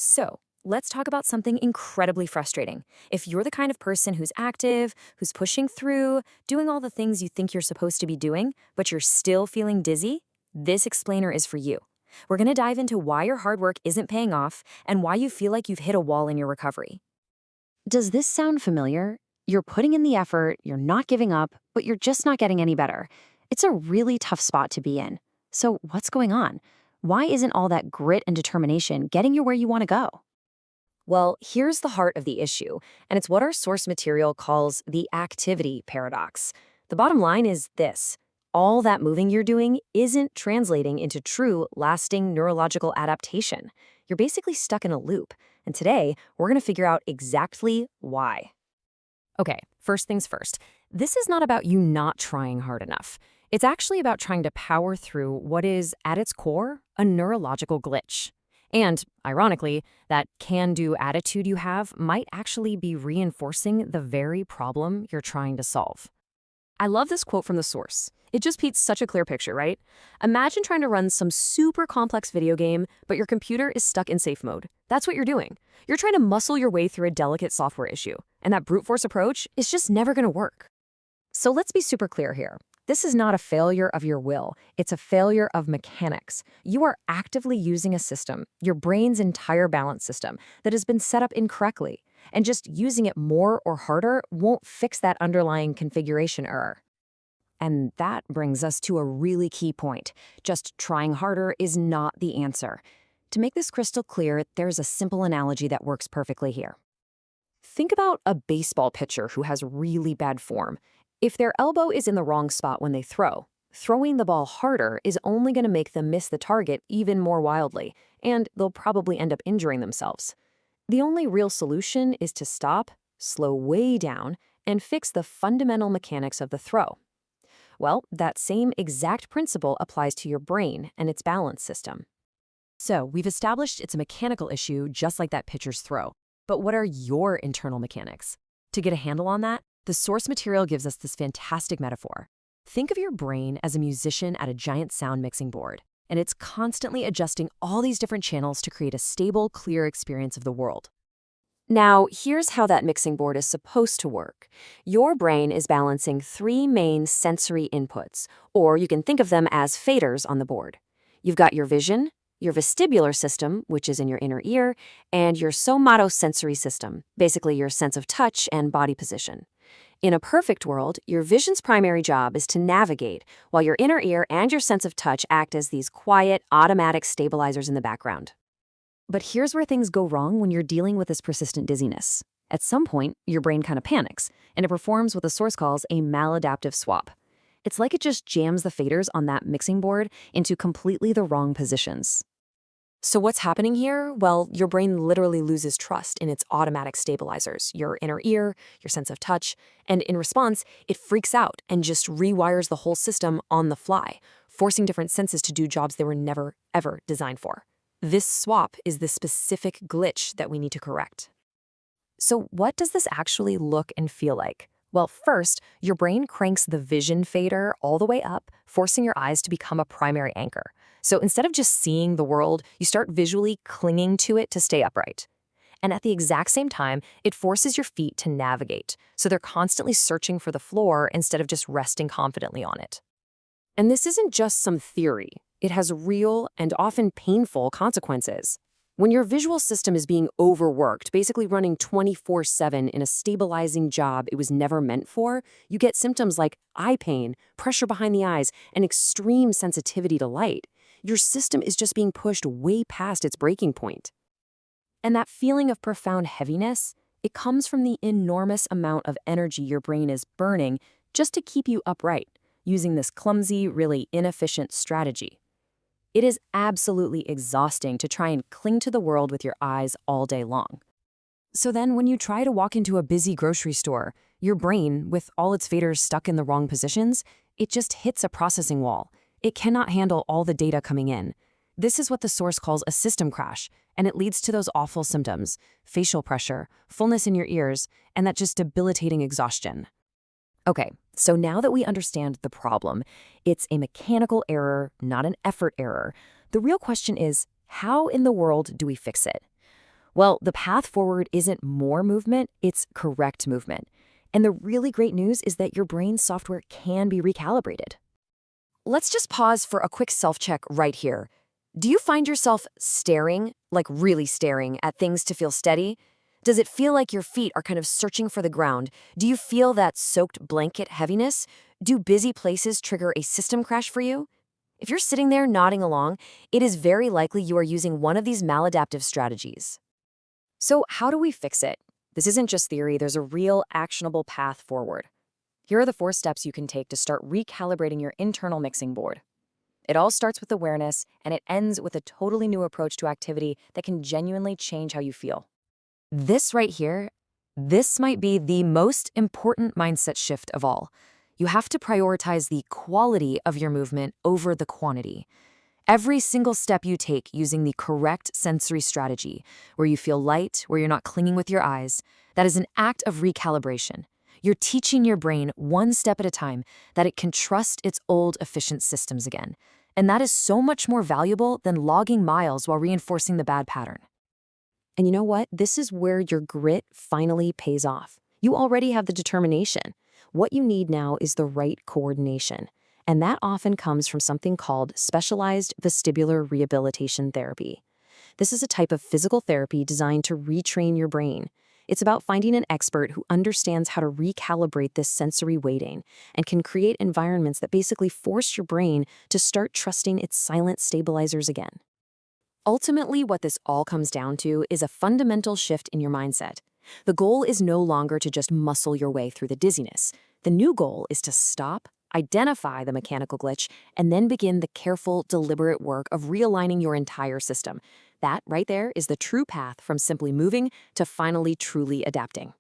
So, let's talk about something incredibly frustrating. If you're the kind of person who's active, who's pushing through, doing all the things you think you're supposed to be doing, but you're still feeling dizzy, this explainer is for you. We're going to dive into why your hard work isn't paying off and why you feel like you've hit a wall in your recovery. Does this sound familiar? You're putting in the effort, you're not giving up, but you're just not getting any better. It's a really tough spot to be in. So, what's going on? Why isn't all that grit and determination getting you where you want to go? Well, here's the heart of the issue, and it's what our source material calls the activity paradox. The bottom line is this: all that moving you're doing isn't translating into true, lasting neurological adaptation. You're basically stuck in a loop, and today we're going to figure out exactly why. Okay, first things first. This is not about you not trying hard enough. It's actually about trying to power through what is, at its core, a neurological glitch. And, ironically, that can-do attitude you have might actually be reinforcing the very problem you're trying to solve. I love this quote from the source. It just paints such a clear picture, right? Imagine trying to run some super complex video game, but your computer is stuck in safe mode. That's what you're doing. You're trying to muscle your way through a delicate software issue, and that brute force approach is just never going to work. So let's be super clear here. This is not a failure of your will. It's a failure of mechanics. You are actively using a system, your brain's entire balance system, that has been set up incorrectly. And just using it more or harder won't fix that underlying configuration error. And that brings us to a really key point. Just trying harder is not the answer. To make this crystal clear, there's a simple analogy that works perfectly here. Think about a baseball pitcher who has really bad form. If their elbow is in the wrong spot when they throw, throwing the ball harder is only going to make them miss the target even more wildly, and they'll probably end up injuring themselves. The only real solution is to stop, slow way down, and fix the fundamental mechanics of the throw. Well, that same exact principle applies to your brain and its balance system. So, we've established it's a mechanical issue just like that pitcher's throw. But what are your internal mechanics? To get a handle on that, the source material gives us this fantastic metaphor. Think of your brain as a musician at a giant sound mixing board, and it's constantly adjusting all these different channels to create a stable, clear experience of the world. Now, here's how that mixing board is supposed to work. Your brain is balancing three main sensory inputs, or you can think of them as faders on the board. You've got your vision, your vestibular system, which is in your inner ear, and your somatosensory system, basically your sense of touch and body position. In a perfect world, your vision's primary job is to navigate, while your inner ear and your sense of touch act as these quiet, automatic stabilizers in the background. But here's where things go wrong when you're dealing with this persistent dizziness. At some point, your brain kind of panics, and it performs what the source calls a maladaptive swap. It's like it just jams the faders on that mixing board into completely the wrong positions. So what's happening here? Well, your brain literally loses trust in its automatic stabilizers, your inner ear, your sense of touch, and in response, it freaks out and just rewires the whole system on the fly, forcing different senses to do jobs they were never, ever designed for. This swap is the specific glitch that we need to correct. So what does this actually look and feel like? Well, first, your brain cranks the vision fader all the way up, forcing your eyes to become a primary anchor. So instead of just seeing the world, you start visually clinging to it to stay upright. And at the exact same time, it forces your feet to navigate, so they're constantly searching for the floor instead of just resting confidently on it. And this isn't just some theory. It has real and often painful consequences. When your visual system is being overworked, basically running 24/7 in a stabilizing job it was never meant for, you get symptoms like eye pain, pressure behind the eyes, and extreme sensitivity to light. Your system is just being pushed way past its breaking point. And that feeling of profound heaviness, it comes from the enormous amount of energy your brain is burning just to keep you upright, using this clumsy, really inefficient strategy. It is absolutely exhausting to try and cling to the world with your eyes all day long. So then when you try to walk into a busy grocery store, your brain, with all its faders stuck in the wrong positions, it just hits a processing wall. It cannot handle all the data coming in. This is what the source calls a system crash, and it leads to those awful symptoms: facial pressure, fullness in your ears, and that just debilitating exhaustion. Okay, so now that we understand the problem, it's a mechanical error, not an effort error. The real question is, how in the world do we fix it? Well, the path forward isn't more movement, it's correct movement. And the really great news is that your brain's software can be recalibrated. Let's just pause for a quick self-check right here. Do you find yourself staring, like really staring, at things to feel steady? Does it feel like your feet are kind of searching for the ground? Do you feel that soaked blanket heaviness? Do busy places trigger a system crash for you? If you're sitting there nodding along, it is very likely you are using one of these maladaptive strategies. So, how do we fix it? This isn't just theory, there's a real actionable path forward. Here are the 4 steps you can take to start recalibrating your internal mixing board. It all starts with awareness, and it ends with a totally new approach to activity that can genuinely change how you feel. This right here, this might be the most important mindset shift of all. You have to prioritize the quality of your movement over the quantity. Every single step you take using the correct sensory strategy, where you feel light, where you're not clinging with your eyes, that is an act of recalibration. You're teaching your brain one step at a time that it can trust its old efficient systems again. And that is so much more valuable than logging miles while reinforcing the bad pattern. And you know what? This is where your grit finally pays off. You already have the determination. What you need now is the right coordination. And that often comes from something called specialized vestibular rehabilitation therapy. This is a type of physical therapy designed to retrain your brain. It's about finding an expert who understands how to recalibrate this sensory weighting and can create environments that basically force your brain to start trusting its silent stabilizers again. Ultimately, what this all comes down to is a fundamental shift in your mindset. The goal is no longer to just muscle your way through the dizziness. The new goal is to stop, identify the mechanical glitch, and then begin the careful, deliberate work of realigning your entire system. That right there is the true path from simply moving to finally truly adapting.